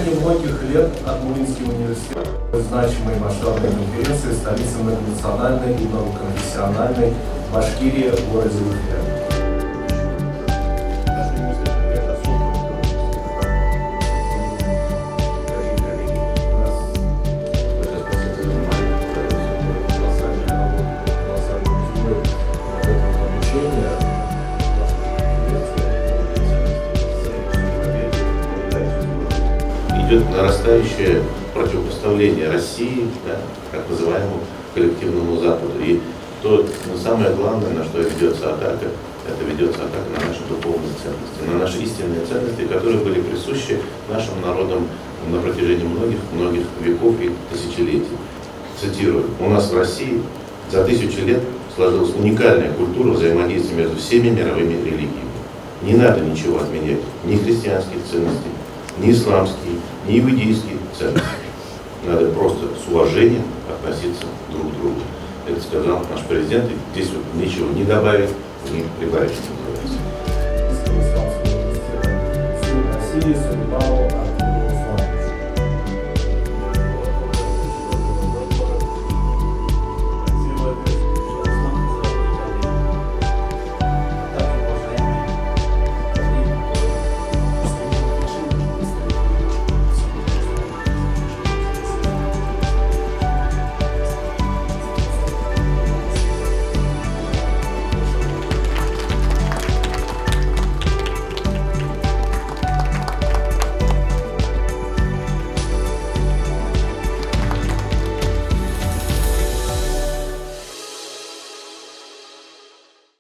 течение многих лет Акмолинский университет значимой масштабной конференции столицы многонациональной и многоконфессиональной Башкирии в городе Уфе. Идет нарастающее противопоставление России, да, так называемому коллективному Западу. И то самое главное, на что ведется атака, это ведется атака на наши духовные ценности, на наши истинные ценности, которые были присущи нашим народам на протяжении многих веков и тысячелетий. Цитирую: у нас в России за 1000 лет сложилась уникальная культура взаимодействия между всеми мировыми религиями. Не надо ничего отменять, ни христианских ценностей, ни исламские, ни иудейские ценности. Надо просто с уважением относиться друг к другу. Это сказал наш президент, и здесь вот ничего не добавить, не прибавить, что называется.